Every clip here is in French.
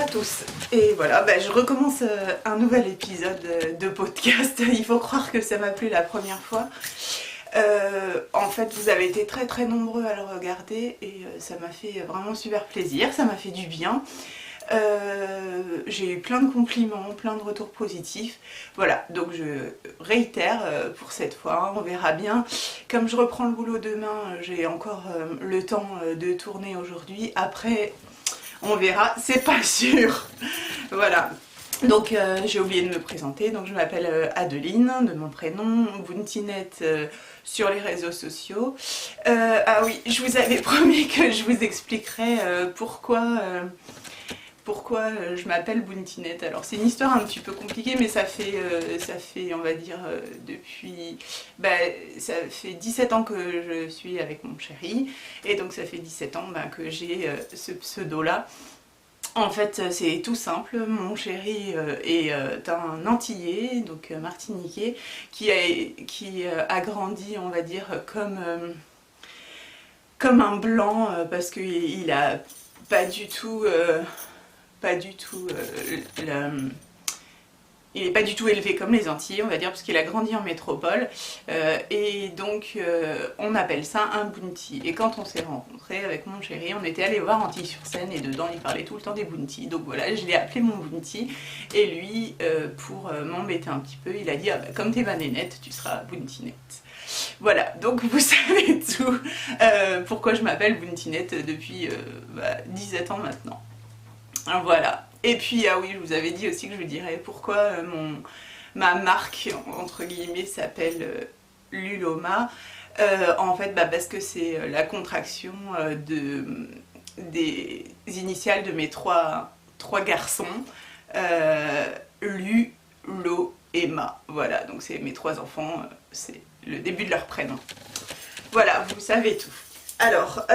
tous. Et voilà, je recommence un nouvel épisode de podcast. Il faut croire que ça m'a plu la première fois. En fait, vous avez été très très nombreux à le regarder et ça m'a fait vraiment super plaisir, ça m'a fait du bien. J'ai eu plein de compliments, plein de retours positifs. Voilà, donc je réitère pour cette fois, on verra bien. Comme je reprends le boulot demain, j'ai encore le temps de tourner aujourd'hui. Après, on verra, c'est pas sûr. Voilà. Donc j'ai oublié de me présenter, donc je m'appelle Adeline, de mon prénom, Bountinette sur les réseaux sociaux. Ah oui, je vous avais promis que je vous expliquerais pourquoi je m'appelle Bountinette. Alors c'est une histoire un petit peu compliquée, mais ça fait on va dire, depuis... ça fait 17 ans que je suis avec mon chéri, et donc ça fait 17 ans que j'ai ce pseudo-là. En fait, c'est tout simple, mon chéri est un Antillais, donc martiniquais, qui a grandi, on va dire, comme un blanc, parce qu'il a pas du tout, il n'est pas du tout élevé comme les Antillais, on va dire, parce qu'il a grandi en métropole, et donc on appelle ça un bounty. Et quand on s'est rencontrés avec mon chéri, on était allé voir Antille-sur-Seine, et dedans il parlait tout le temps des bounty. Donc voilà, je l'ai appelé mon bounty, et lui, pour m'embêter un petit peu, il a dit comme t'es ma nénette, tu seras bountinette. Voilà, donc vous savez tout pourquoi je m'appelle Bountinette depuis 17 ans maintenant. Voilà. Et puis, ah oui, je vous avais dit aussi que je vous dirais pourquoi ma marque, entre guillemets, s'appelle Luloma. En fait, parce que c'est la contraction des initiales de mes trois garçons. Lu, Lo et Ma. Voilà, donc c'est mes trois enfants, c'est le début de leur prénom. Voilà, vous savez tout. Alors,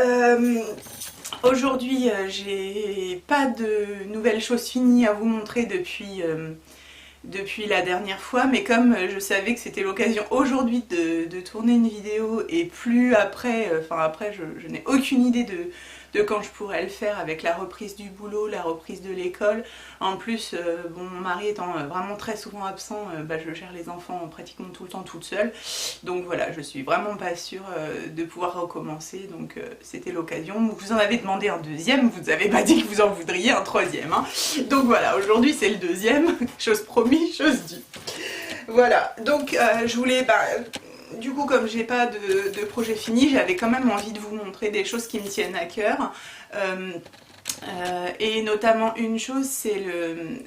aujourd'hui, j'ai pas de nouvelles choses finies à vous montrer depuis la dernière fois, mais comme je savais que c'était l'occasion aujourd'hui de tourner une vidéo et plus après, après je n'ai aucune idée de quand je pourrais le faire avec la reprise du boulot, la reprise de l'école. En plus, mon mari étant vraiment très souvent absent, je gère les enfants pratiquement tout le temps toute seule. Donc voilà, je suis vraiment pas sûre de pouvoir recommencer, donc c'était l'occasion. Vous en avez demandé un deuxième, vous n'avez pas dit que vous en voudriez un troisième. Hein. Donc voilà, aujourd'hui c'est le deuxième, chose promise, chose due. Voilà, donc je voulais... du coup, comme j'ai pas de projet fini, j'avais quand même envie de vous montrer des choses qui me tiennent à cœur. Et notamment une chose, c'est le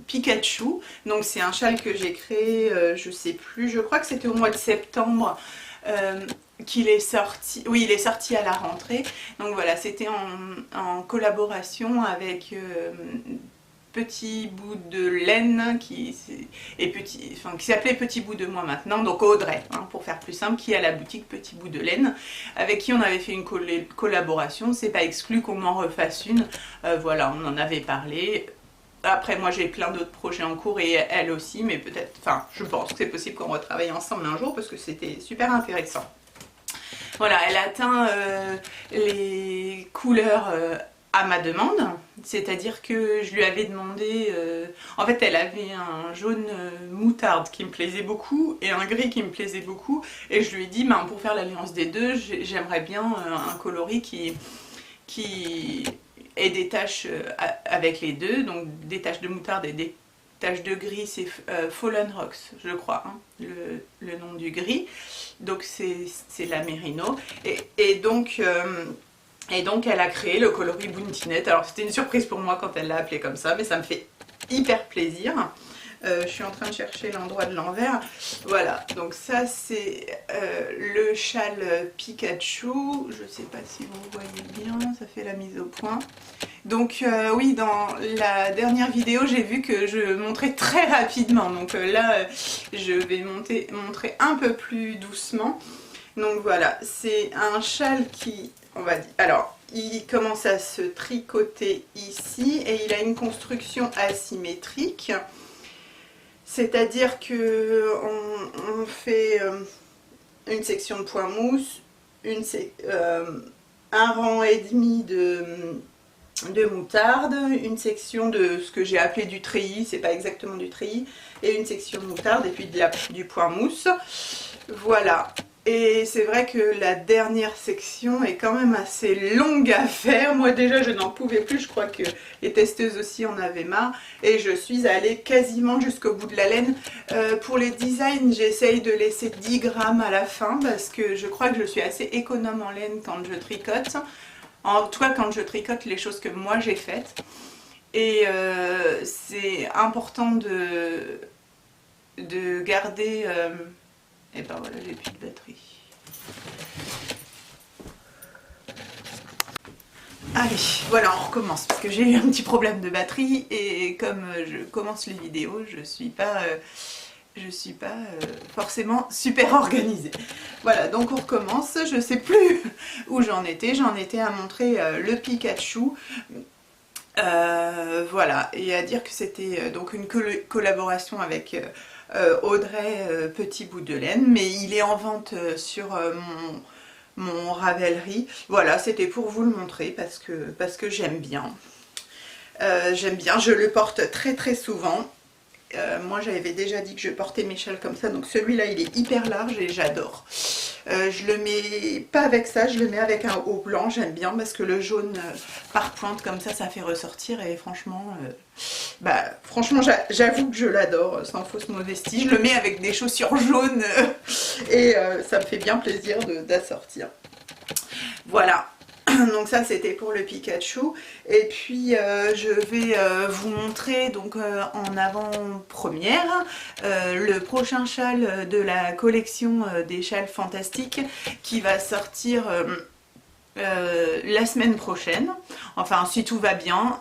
Pikachu. Donc c'est un châle que j'ai créé, je sais plus, je crois que c'était au mois de septembre qu'il est sorti. Oui, il est sorti à la rentrée. Donc voilà, c'était en collaboration avec Petit Bout de Laine qui s'appelait Petit Bout de Moi maintenant, donc Audrey, hein, pour faire plus simple, qui est à la boutique Petit Bout de Laine, avec qui on avait fait une collaboration. C'est pas exclu qu'on m'en refasse une, voilà, on en avait parlé. Après moi j'ai plein d'autres projets en cours et elle aussi, mais peut-être, je pense que c'est possible qu'on retravaille ensemble un jour parce que c'était super intéressant. Voilà, elle atteint les couleurs à ma demande, c'est-à-dire que je lui avais demandé, en fait elle avait un jaune moutarde qui me plaisait beaucoup et un gris qui me plaisait beaucoup, et je lui ai dit pour faire l'alliance des deux, j'aimerais bien un coloris qui ait des taches avec les deux, donc des taches de moutarde et des taches de gris. C'est Fallen Rocks, je crois, hein, le nom du gris, donc c'est la Merino, et donc elle a créé le coloris Bountinette. Alors c'était une surprise pour moi quand elle l'a appelé comme ça, mais ça me fait hyper plaisir. Je suis en train de chercher l'endroit de l'envers. Voilà, donc ça c'est le châle Pikachu. Je sais pas si vous voyez bien, ça fait la mise au point. Donc oui, dans la dernière vidéo, j'ai vu que je montrais très rapidement. Donc là, je vais montrer un peu plus doucement. Donc voilà, c'est un châle qui... on va dire, alors il commence à se tricoter ici et il a une construction asymétrique, c'est-à-dire que on fait une section de point mousse, un rang et demi de moutarde, une section de ce que j'ai appelé du treillis, c'est pas exactement du treillis, et une section de moutarde, et puis du point mousse. Voilà. Et c'est vrai que la dernière section est quand même assez longue à faire. Moi déjà je n'en pouvais plus, je crois que les testeuses aussi en avaient marre. Et je suis allée quasiment jusqu'au bout de la laine. Pour les designs, j'essaye de laisser 10 grammes à la fin parce que je crois que je suis assez économe en laine quand je tricote. En tout cas quand je tricote les choses que moi j'ai faites. Et c'est important de garder... et ben voilà, j'ai plus de batterie. Allez, voilà, on recommence parce que j'ai eu un petit problème de batterie et comme je commence les vidéos, je suis pas forcément super organisée. Voilà, donc on recommence. Je sais plus où j'en étais. J'en étais à montrer le Pikachu. Voilà, et à dire que c'était donc une collaboration avec Audrey Petit Bout de Laine, mais il est en vente sur mon Ravelry. Voilà, c'était pour vous le montrer parce que j'aime bien. J'aime bien, je le porte très très souvent. Moi j'avais déjà dit que je portais mes châles comme ça, donc celui-là il est hyper large et j'adore. Je le mets pas avec ça, je le mets avec un haut blanc, j'aime bien parce que le jaune par pointe comme ça fait ressortir et franchement, franchement j'avoue que je l'adore sans fausse modestie. Je le mets avec des chaussures jaunes et ça me fait bien plaisir d'assortir. Voilà. Donc ça c'était pour le Pikachu et puis je vais vous montrer donc en avant-première le prochain châle de la collection des châles fantastiques qui va sortir la semaine prochaine, enfin si tout va bien.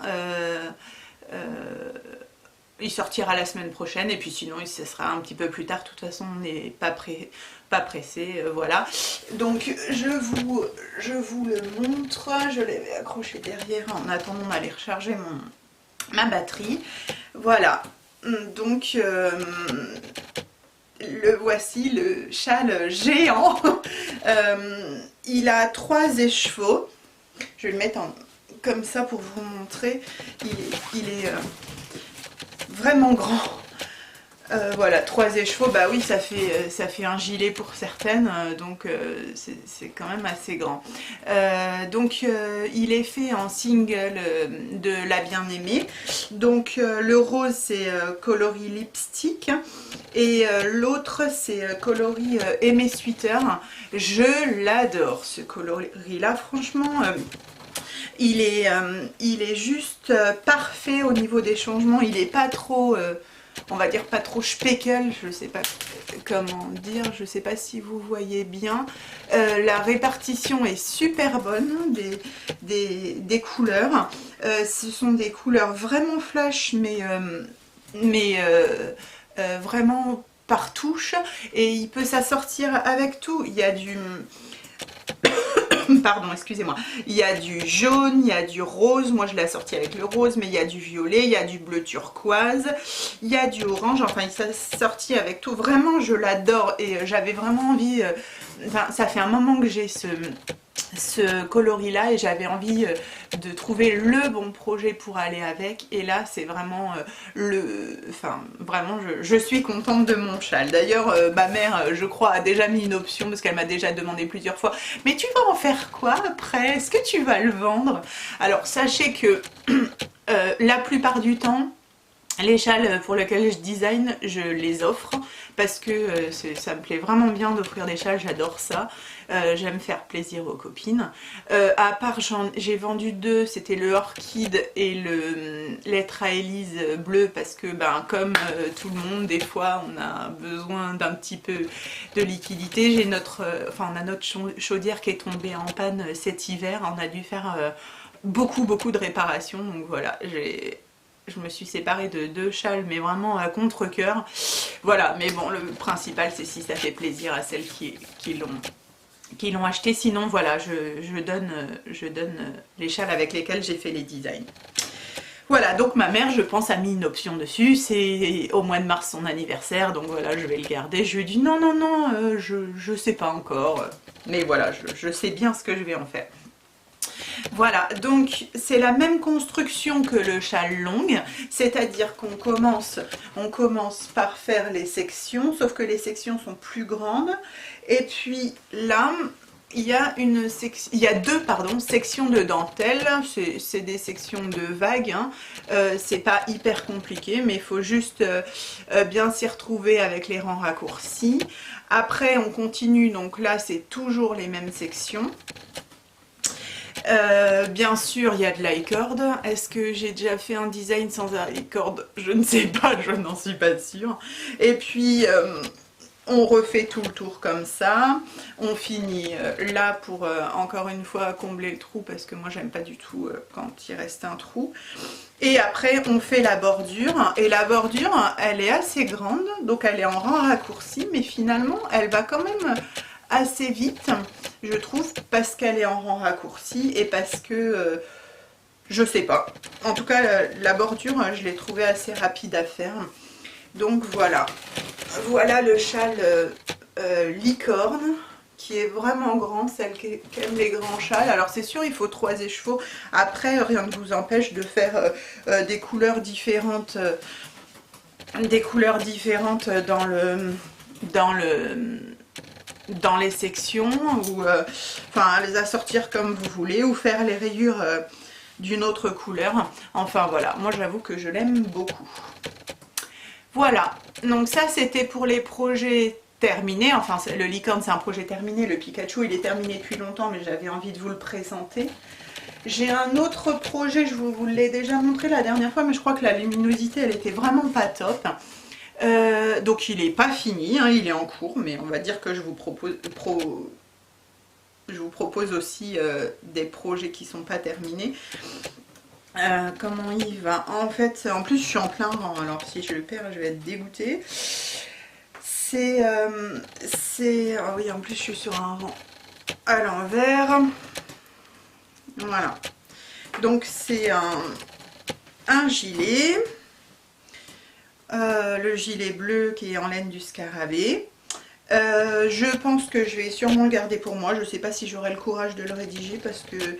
Il sortira la semaine prochaine et puis sinon ce sera un petit peu plus tard. De toute façon on n'est pas pressé, voilà. Donc je vous le montre. Je l'avais accroché derrière en attendant d'aller recharger ma batterie. Voilà. Donc le voici, le châle géant. Il a 3 écheveaux. Je vais le mettre comme ça pour vous montrer. Il est vraiment grand. Voilà, 3 écheveaux, bah oui, ça fait un gilet pour certaines, donc c'est quand même assez grand. Donc il est fait en single de la bien-aimée. Donc le rose c'est coloris lipstick et l'autre c'est coloris Aimé Sweater. Je l'adore ce coloris là, franchement. Il est juste parfait au niveau des changements, il n'est pas trop, on va dire pas trop speckel, je sais pas comment dire, je sais pas si vous voyez bien. La répartition est super bonne des couleurs. Ce sont des couleurs vraiment flash, mais vraiment par touche, et il peut s'assortir avec tout. Il y a du... Pardon, excusez-moi. Il y a du jaune, il y a du rose. Moi, je l'ai assorti avec le rose, mais il y a du violet, il y a du bleu turquoise, il y a du orange. Enfin, il s'est assorti avec tout. Vraiment, je l'adore et j'avais vraiment envie... Enfin, ça fait un moment que j'ai ce coloris-là et j'avais envie de trouver le bon projet pour aller avec. Et là, c'est vraiment vraiment, je suis contente de mon châle. D'ailleurs, ma mère, je crois, a déjà mis une option parce qu'elle m'a déjà demandé plusieurs fois. Mais tu vas en faire quoi après? Est-ce que tu vas le vendre? Alors, sachez que la plupart du temps, les châles pour lesquels je design, je les offre parce que ça me plaît vraiment bien d'offrir des châles, j'adore ça. J'aime faire plaisir aux copines. À part, j'ai vendu 2, c'était le Orchid et le Lettre à Élise bleu parce que comme tout le monde, des fois on a besoin d'un petit peu de liquidité. J'ai on a notre chaudière qui est tombée en panne cet hiver, on a dû faire beaucoup de réparations, donc voilà, je me suis séparée de 2 châles, mais vraiment à contre-cœur. Voilà, mais bon, le principal, c'est si ça fait plaisir à celles qui l'ont acheté. Sinon, voilà, je donne les châles avec lesquels j'ai fait les designs. Voilà, donc ma mère, je pense, a mis une option dessus. C'est au mois de mars son anniversaire, donc voilà, je vais le garder. Je lui ai dit non, je sais pas encore. Mais voilà, je sais bien ce que je vais en faire. Voilà, donc c'est la même construction que le châle longue, c'est-à-dire on commence par faire les sections, sauf que les sections sont plus grandes. Et puis là, il y a deux sections de dentelle, c'est des sections de vagues, hein. C'est pas hyper compliqué, mais il faut juste bien s'y retrouver avec les rangs raccourcis. Après on continue, donc là c'est toujours les mêmes sections. Bien sûr, il y a de l'i-cord. Est-ce que j'ai déjà fait un design sans i-cord? Je ne sais pas, je n'en suis pas sûre. Et puis, on refait tout le tour comme ça. On finit là pour, encore une fois, combler le trou, parce que moi, j'aime pas du tout quand il reste un trou. Et après, on fait la bordure. Et la bordure, elle est assez grande, donc elle est en rang raccourci, mais finalement, elle va quand même assez vite, je trouve, parce qu'elle est en rang raccourci et parce que je sais pas, en tout cas la bordure je l'ai trouvée assez rapide à faire. Donc voilà le châle licorne qui est vraiment grand, celle qui aime les grands châles. Alors c'est sûr, il faut 3 écheveaux, après rien ne vous empêche de faire des couleurs différentes dans les sections, ou enfin les assortir comme vous voulez, ou faire les rayures d'une autre couleur. Enfin voilà, moi j'avoue que je l'aime beaucoup. Voilà, donc ça c'était pour les projets terminés. Enfin le licorne c'est un projet terminé, le Pikachu il est terminé depuis longtemps, mais j'avais envie de vous le présenter. J'ai un autre projet, je vous l'ai déjà montré la dernière fois, mais je crois que la luminosité elle était vraiment pas top. Donc il n'est pas fini, hein, il est en cours, mais on va dire que je vous propose aussi des projets qui ne sont pas terminés. Comment il va? En fait, en plus je suis en plein rang, alors si je le perds je vais être dégoûtée. Ah oui, en plus je suis sur un rang à l'envers. Voilà. Donc c'est un gilet. Le gilet bleu qui est en laine du scarabée. Je pense que je vais sûrement le garder pour moi. Je ne sais pas si j'aurai le courage de le rédiger parce que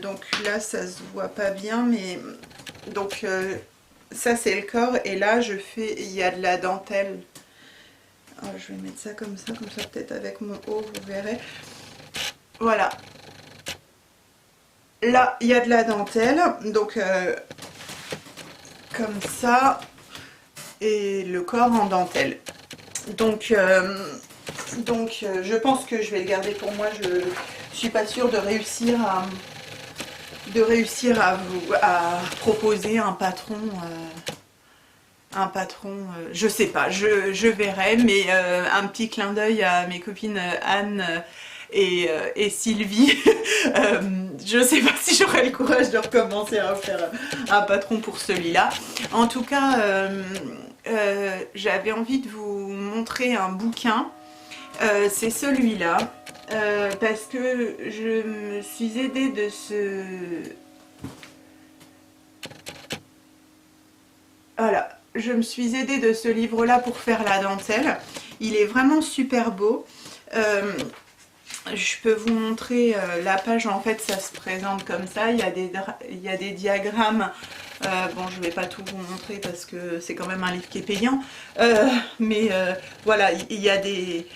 donc là ça se voit pas bien, mais donc ça c'est le corps et là il y a de la dentelle. Alors, je vais mettre ça comme ça peut-être avec mon haut vous verrez. Voilà. Là il y a de la dentelle, donc comme ça. Et le corps en dentelle. Donc je pense que je vais le garder pour moi. Je suis pas sûre de réussir à proposer un patron. Je sais pas, je verrai, mais un petit clin d'œil à mes copines Anne et Sylvie. Je sais pas si j'aurai le courage de recommencer à faire un patron pour celui-là. En tout cas, j'avais envie de vous montrer un bouquin. C'est celui-là. Parce que je me suis aidée de ce... Voilà. Je me suis aidée de ce livre-là pour faire la dentelle. Il est vraiment super beau. Je peux vous montrer la page, en fait ça se présente comme ça, il y a des diagrammes, bon je ne vais pas tout vous montrer parce que c'est quand même un livre qui est payant, mais voilà, il y a des...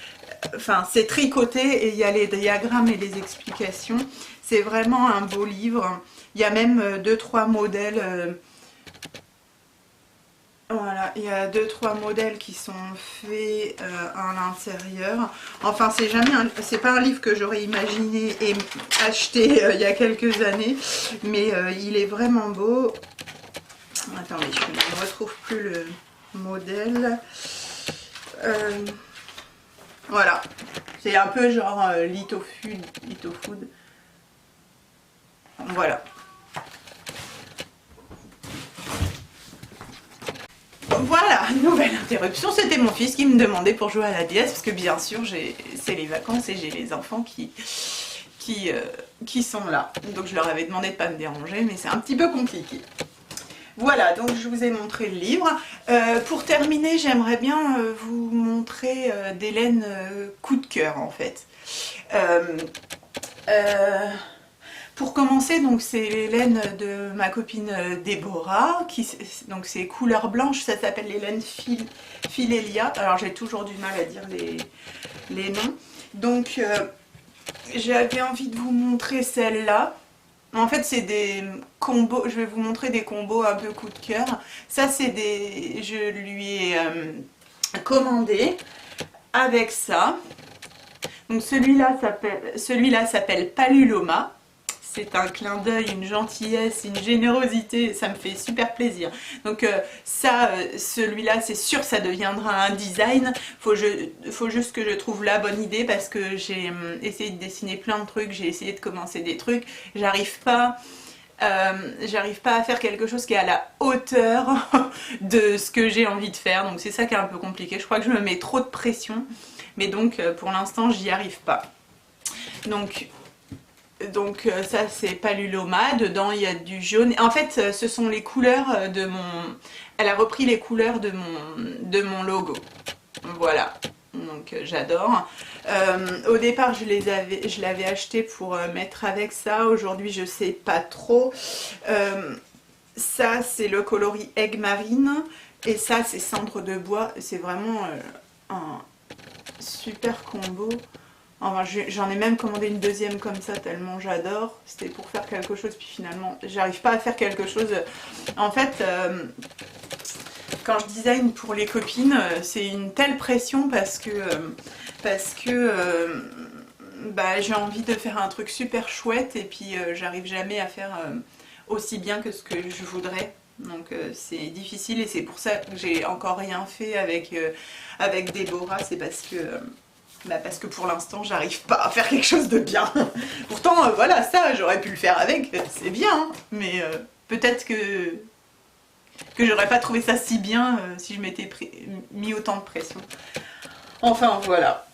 Enfin c'est tricoté et il y a les diagrammes et les explications, c'est vraiment un beau livre, il y a même 2-3 modèles... Voilà, il y a 2-3 modèles qui sont faits à l'intérieur. Enfin, c'est pas un livre que j'aurais imaginé et acheté il y a quelques années, mais il est vraiment beau. Attendez, je ne retrouve plus le modèle. Voilà, c'est un peu genre Litho Food. Voilà. Voilà, nouvelle interruption, c'était mon fils qui me demandait pour jouer à la DS, parce que bien sûr c'est les vacances et j'ai les enfants qui sont là. Donc je leur avais demandé de ne pas me déranger, mais c'est un petit peu compliqué. Voilà, donc je vous ai montré le livre. Pour terminer, j'aimerais bien vous montrer des laines coup de cœur en fait. Pour commencer, donc c'est les laines de ma copine Déborah, donc c'est couleur blanche, ça s'appelle les laines Filelia. Alors j'ai toujours du mal à dire les noms. Donc j'avais envie de vous montrer celle-là. En fait c'est des combos, je vais vous montrer des combos un peu coup de cœur. Ça c'est des, je lui ai commandé avec ça. Donc celui-là s'appelle Paluloma. C'est un clin d'œil, une gentillesse, une générosité, ça me fait super plaisir. Donc celui-là, c'est sûr, ça deviendra un design. Faut juste que je trouve la bonne idée parce que j'ai essayé de dessiner plein de trucs, j'ai essayé de commencer des trucs, j'arrive pas à faire quelque chose qui est à la hauteur de ce que j'ai envie de faire. Donc c'est ça qui est un peu compliqué. Je crois que je me mets trop de pression, mais donc pour l'instant, j'y arrive pas. Donc ça c'est Paluloma, dedans il y a du jaune. En fait ce sont les couleurs de mon... Elle a repris les couleurs de mon logo. Voilà, donc j'adore. Au départ je l'avais acheté pour mettre avec ça, aujourd'hui je sais pas trop. Ça c'est le coloris Egg Marine et ça c'est Cendre de bois. C'est vraiment un super combo. Enfin, j'en ai même commandé une deuxième comme ça tellement j'adore. C'était pour faire quelque chose puis finalement j'arrive pas à faire quelque chose. En fait quand je design pour les copines c'est une telle pression parce que bah, j'ai envie de faire un truc super chouette et puis j'arrive jamais à faire aussi bien que ce que je voudrais. Donc c'est difficile et c'est pour ça que j'ai encore rien fait avec Déborah. C'est parce que pour l'instant j'arrive pas à faire quelque chose de bien. Pourtant voilà, ça j'aurais pu le faire avec, c'est bien, hein, mais peut-être que j'aurais pas trouvé ça si bien si je m'étais mis autant de pression. Enfin voilà.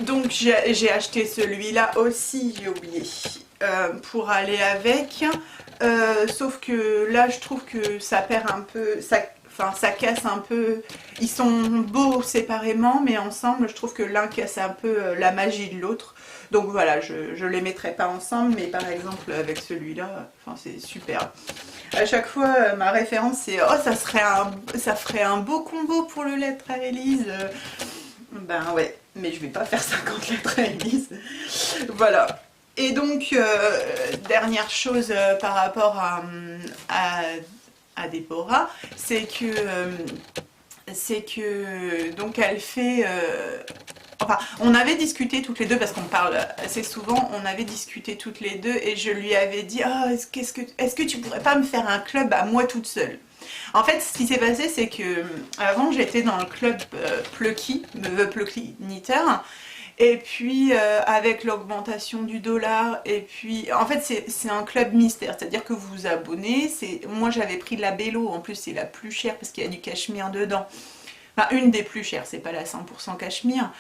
Donc j'ai acheté celui-là aussi, j'ai oublié, pour aller avec. Sauf que là je trouve que ça perd un peu, ça casse un peu. Ils sont beaux séparément, mais ensemble je trouve que l'un casse un peu la magie de l'autre. Donc voilà, je les mettrai pas ensemble, mais par exemple avec celui-là, enfin c'est super. À chaque fois ma référence c'est oh ça ferait un beau combo pour le lettre à Élise. Ben ouais, mais je vais pas faire 50 lettres à Élise. Voilà. Et donc, dernière chose par rapport à Déborah, c'est que donc elle fait... enfin, on avait discuté toutes les deux, parce qu'on parle assez souvent, on avait discuté toutes les deux, et je lui avais dit oh, est-ce que tu pourrais pas me faire un club à moi toute seule? En fait, ce qui s'est passé, c'est que avant j'étais dans le club Plucky, Plucky Knitter, et puis avec l'augmentation du dollar, et puis en fait c'est un club mystère, c'est-à-dire que vous vous abonnez, moi j'avais pris de la Bello, en plus c'est la plus chère parce qu'il y a du cachemire dedans, enfin une des plus chères, c'est pas la 100% cachemire,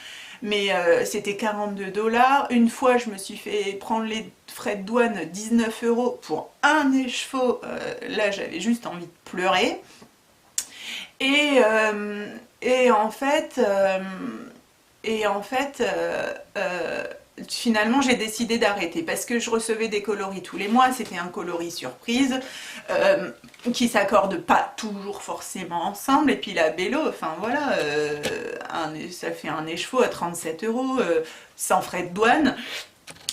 mais c'était 42 $. Une fois je me suis fait prendre les frais de douane 19 € pour un écheveau, là j'avais juste envie de pleurer, et en fait... finalement j'ai décidé d'arrêter parce que je recevais des coloris tous les mois, c'était un coloris surprise qui s'accordent pas toujours forcément ensemble, et puis la Bello, enfin voilà, ça fait un écheveau à 37 € sans frais de douane.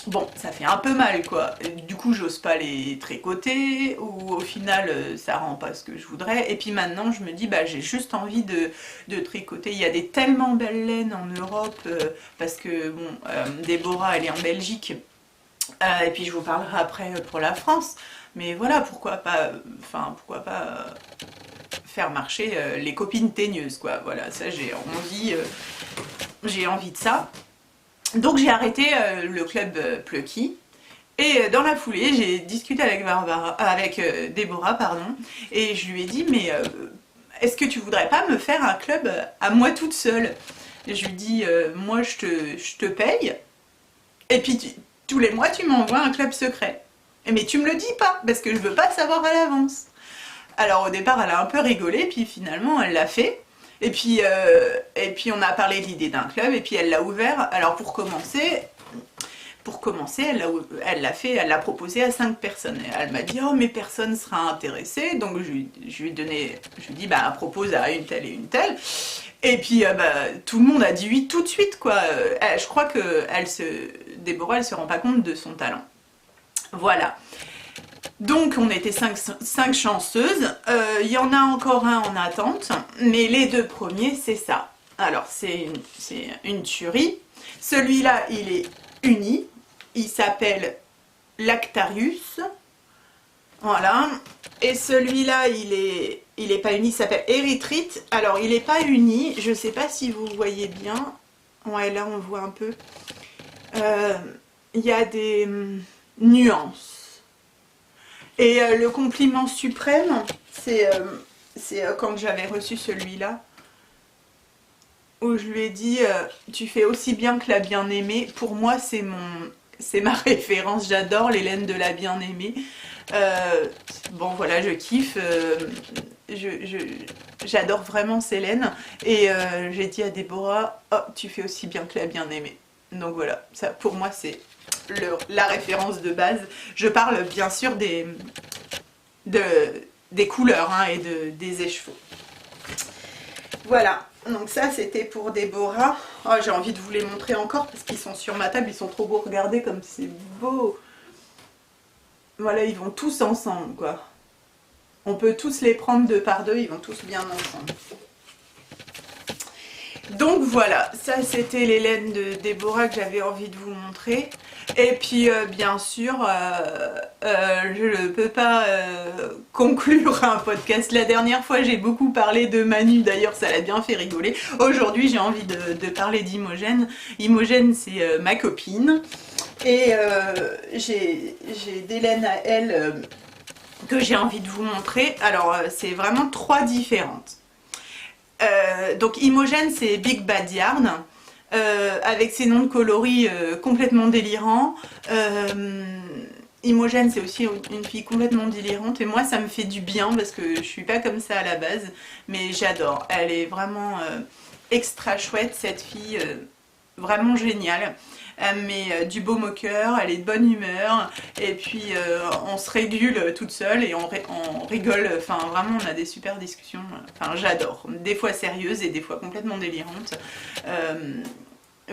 Bon, ça fait un peu mal quoi, du coup j'ose pas les tricoter, ou au final ça rend pas ce que je voudrais, et puis maintenant je me dis bah j'ai juste envie de tricoter. Il y a des tellement belles laines en Europe, parce que bon, Déborah elle est en Belgique, et puis je vous parlerai après pour la France, mais voilà, pourquoi pas, faire marcher les copines teigneuses quoi, voilà, ça j'ai envie de ça. Donc j'ai arrêté le club Plucky, et dans la foulée j'ai discuté avec Déborah, pardon, et je lui ai dit mais est-ce que tu voudrais pas me faire un club à moi toute seule? Et je lui dis moi je te paye, et puis tous les mois tu m'envoies un club secret. Mais tu me le dis pas, parce que je veux pas savoir à l'avance. Alors au départ elle a un peu rigolé, puis finalement elle l'a fait. Et puis on a parlé de l'idée d'un club, et puis elle l'a ouvert. Alors pour commencer, Pour commencer, elle l'a proposé à 5 personnes. Et elle m'a dit, oh mais personne sera intéressé. Donc je lui ai dit, bah propose à une telle et une telle. Et puis tout le monde a dit oui tout de suite quoi. Je crois que Déborah elle se rend pas compte de son talent. Voilà. Donc on était 5 chanceuses. Il y en a encore un en attente. Mais les 2 premiers c'est ça. Alors c'est une tuerie. Celui-là il est uni. Il s'appelle Lactarius. Voilà. Et celui-là, il est pas uni, il s'appelle Érythrite. Alors, il n'est pas uni, je ne sais pas si vous voyez bien. Ouais, là, on voit un peu. Il y a des nuances. Et le compliment suprême, c'est quand j'avais reçu celui-là, où je lui ai dit tu fais aussi bien que la bien-aimée. Pour moi, c'est ma référence. J'adore les laines de la bien-aimée. Bon voilà, je kiffe. J'adore vraiment ces laines. Et j'ai dit à Déborah, oh, tu fais aussi bien que la bien-aimée. Donc voilà, ça pour moi c'est la référence de base. Je parle bien sûr des couleurs hein, et des écheveaux. Voilà, donc ça c'était pour Déborah. Oh, j'ai envie de vous les montrer encore parce qu'ils sont sur ma table, ils sont trop beaux. Regardez comme c'est beau. Voilà, ils vont tous ensemble quoi. On peut tous les prendre 2 par 2, ils vont tous bien ensemble. Donc voilà, ça c'était les laines de Déborah que j'avais envie de vous montrer. Et puis bien sûr, je ne peux pas conclure un podcast. La dernière fois j'ai beaucoup parlé de Manu, d'ailleurs ça l'a bien fait rigoler. Aujourd'hui j'ai envie de parler d'Imogène. Imogène c'est ma copine. Et j'ai des laines à elle que j'ai envie de vous montrer. Alors c'est vraiment 3 différentes. Donc Imogène c'est Big Bad Yarn avec ses noms de coloris complètement délirants. Imogène c'est aussi une fille complètement délirante et moi ça me fait du bien parce que je suis pas comme ça à la base mais j'adore. Elle est vraiment extra chouette cette fille, vraiment géniale. Elle met du baume au cœur, elle est de bonne humeur et puis on se régule toute seule et on rigole, enfin vraiment on a des super discussions, enfin j'adore, des fois sérieuses et des fois complètement délirantes,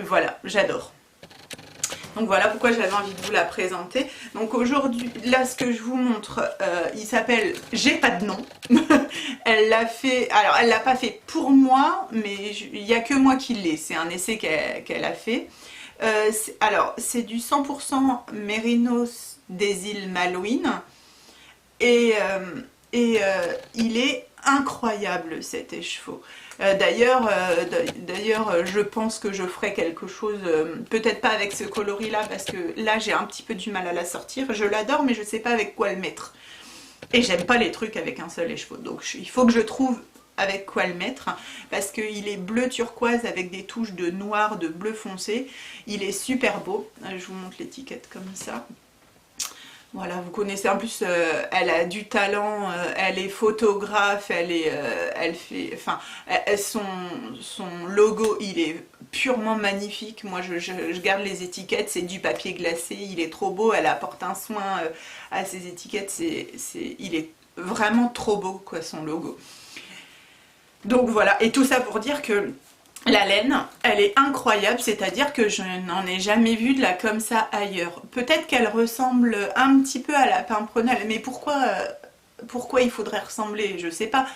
voilà, j'adore. Donc voilà pourquoi j'avais envie de vous la présenter. Donc aujourd'hui, là ce que je vous montre, il s'appelle J'ai pas de nom. Elle l'a fait, alors elle l'a pas fait pour moi, mais il n'y a que moi qui l'ai, c'est un essai qu'elle a fait. Alors c'est du 100% Mérinos des îles Malouines et il est incroyable cet écheveau. D'ailleurs je pense que je ferai quelque chose, peut-être pas avec ce coloris là parce que là j'ai un petit peu du mal à la sortir. Je l'adore mais je sais pas avec quoi le mettre et j'aime pas les trucs avec un seul écheveau, donc il faut que je trouve avec quoi le mettre parce qu'il est bleu turquoise avec des touches de noir, de bleu foncé. Il est super beau. Je vous montre l'étiquette comme ça. Voilà, vous connaissez en plus, elle a du talent, elle est photographe, elle fait, enfin, son logo, il est purement magnifique. Moi, je garde les étiquettes, c'est du papier glacé, il est trop beau. Elle apporte un soin à ses étiquettes, il est vraiment trop beau, quoi, son logo. Donc voilà, et tout ça pour dire que la laine, elle est incroyable, c'est-à-dire que je n'en ai jamais vu de la comme ça ailleurs. Peut-être qu'elle ressemble un petit peu à la pimprenelle, mais pourquoi il faudrait ressembler, je sais pas.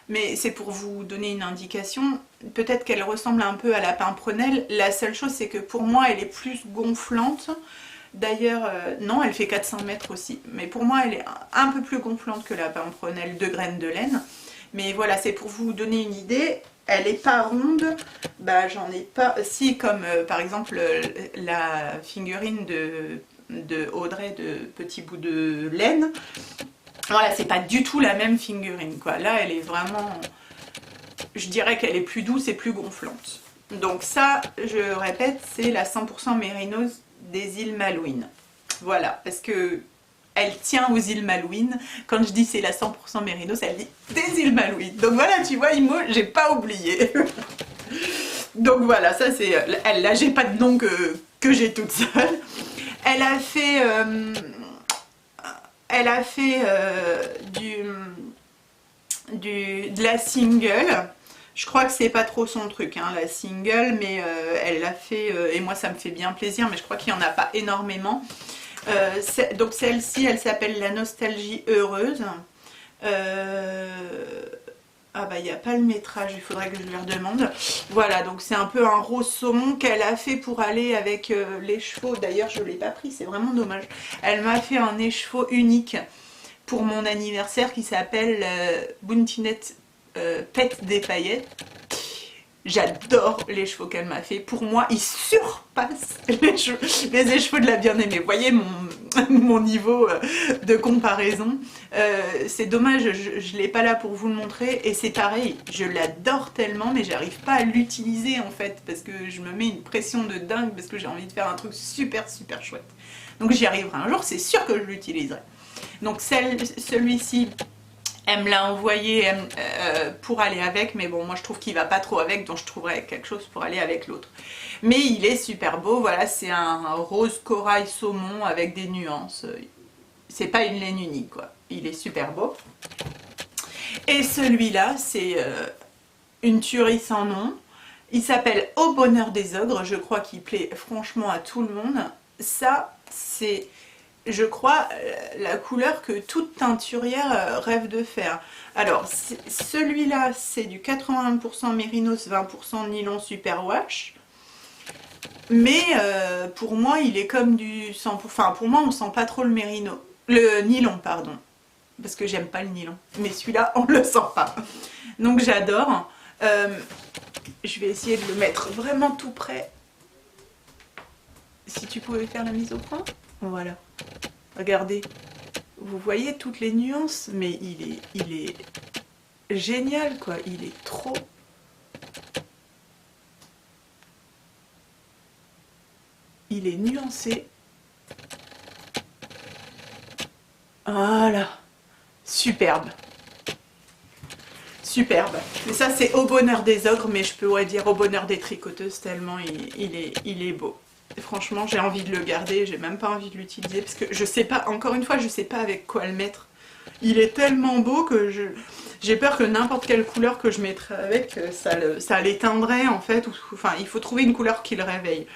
Mais c'est pour vous donner une indication, peut-être qu'elle ressemble un peu à la pimprenelle. La seule chose, c'est que pour moi, elle est plus gonflante. D'ailleurs, non, elle fait 400 mètres aussi, mais pour moi, elle est un peu plus gonflante que la pimprenelle de graines de laine. Mais voilà, c'est pour vous donner une idée. Elle n'est pas ronde, bah j'en ai pas. Si, comme par exemple la figurine de Audrey de Petit Bout de Laine. Voilà, c'est pas du tout la même figurine, quoi. Là, elle est vraiment. Je dirais qu'elle est plus douce et plus gonflante. Donc, ça, je répète, c'est la 100% Mérinos des îles Malouines. Voilà, parce que. Elle tient aux îles Malouines. Quand je dis c'est la 100% Mérinos, elle dit des îles Malouines. Donc voilà, tu vois, Imo, j'ai pas oublié. Donc voilà, ça c'est... Là, j'ai pas de nom que j'ai toute seule. Elle a fait, de la single. Je crois que c'est pas trop son truc, hein, la single, mais elle l'a fait, et moi ça me fait bien plaisir, mais je crois qu'il n'y en a pas énormément. Donc celle-ci, elle s'appelle La Nostalgie Heureuse. Ah bah il n'y a pas le métrage, il faudrait que je lui redemande. Voilà, donc c'est un peu un rose saumon qu'elle a fait pour aller avec les chevaux. D'ailleurs je ne l'ai pas pris, c'est vraiment dommage. Elle m'a fait un écheveau unique pour mon anniversaire qui s'appelle Buntinette Pète des paillettes. J'adore les chevaux qu'elle m'a fait. Pour moi, ils surpassent les écheveaux de la bien-aimée. Vous voyez mon niveau de comparaison. C'est dommage, je ne l'ai pas là pour vous le montrer. Et c'est pareil, je l'adore tellement, mais j'arrive pas à l'utiliser en fait. Parce que je me mets une pression de dingue, parce que j'ai envie de faire un truc super super chouette. Donc j'y arriverai un jour, c'est sûr que je l'utiliserai. Donc celui-ci, elle me l'a envoyé pour aller avec, mais bon, moi je trouve qu'il va pas trop avec, donc je trouverai quelque chose pour aller avec l'autre. Mais il est super beau, voilà, c'est un rose corail saumon avec des nuances. C'est pas une laine unique, quoi. Il est super beau. Et celui-là, c'est une tuerie sans nom. Il s'appelle Au bonheur des ogres, je crois qu'il plaît franchement à tout le monde. Ça, c'est, je crois, la couleur que toute teinturière rêve de faire. Alors, celui-là, c'est du 81% mérinos, 20% nylon superwash. Mais pour moi, il est comme du 100%. Enfin, pour moi, on sent pas trop le mérino. Le nylon, pardon. Parce que j'aime pas le nylon. Mais celui-là, on le sent pas. Donc, j'adore. Je vais essayer de le mettre vraiment tout près. Si tu pouvais faire la mise au point. Voilà. Regardez. Vous voyez toutes les nuances, mais il est génial, quoi. Il est trop... Il est nuancé. Voilà. Superbe. Superbe. Et ça, c'est Au bonheur des ogres, mais je pourrais dire Au bonheur des tricoteuses, tellement il est beau. Et franchement, j'ai envie de le garder, j'ai même pas envie de l'utiliser, parce que je sais pas, encore une fois, je sais pas avec quoi le mettre. Il est tellement beau que j'ai peur que n'importe quelle couleur que je mettrais avec, ça l'éteindrait en fait. Enfin, il faut trouver une couleur qui le réveille.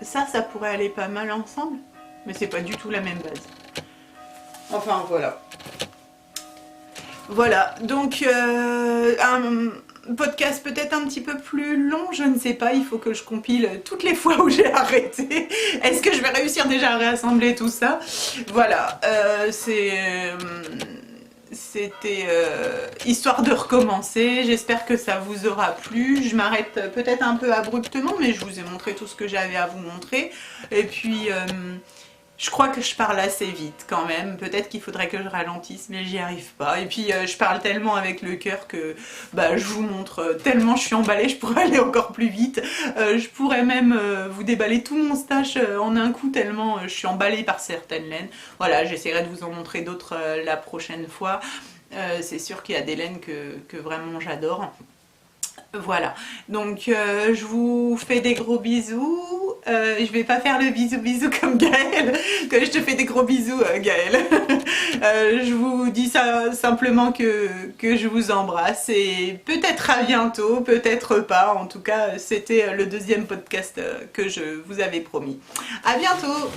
Ça pourrait aller pas mal ensemble, mais c'est pas du tout la même base. Enfin, voilà. Voilà, donc un podcast peut-être un petit peu plus long, je ne sais pas, il faut que je compile toutes les fois où j'ai arrêté. Est-ce que je vais réussir déjà à réassembler tout ça? Voilà, c'était histoire de recommencer, j'espère que ça vous aura plu. Je m'arrête peut-être un peu abruptement, mais je vous ai montré tout ce que j'avais à vous montrer. Et puis... je crois que je parle assez vite quand même, peut-être qu'il faudrait que je ralentisse mais j'y arrive pas. Et puis je parle tellement avec le cœur que bah, je vous montre tellement je suis emballée, je pourrais aller encore plus vite. Je pourrais même vous déballer tout mon stash en un coup tellement je suis emballée par certaines laines. Voilà, j'essaierai de vous en montrer d'autres la prochaine fois. C'est sûr qu'il y a des laines que vraiment j'adore. Voilà, donc je vous fais des gros bisous. Je vais pas faire le bisou comme Gaëlle, que je te fais des gros bisous Gaëlle. Je vous dis ça simplement que je vous embrasse et peut-être à bientôt, peut-être pas. En tout cas, c'était le deuxième podcast que je vous avais promis. À bientôt!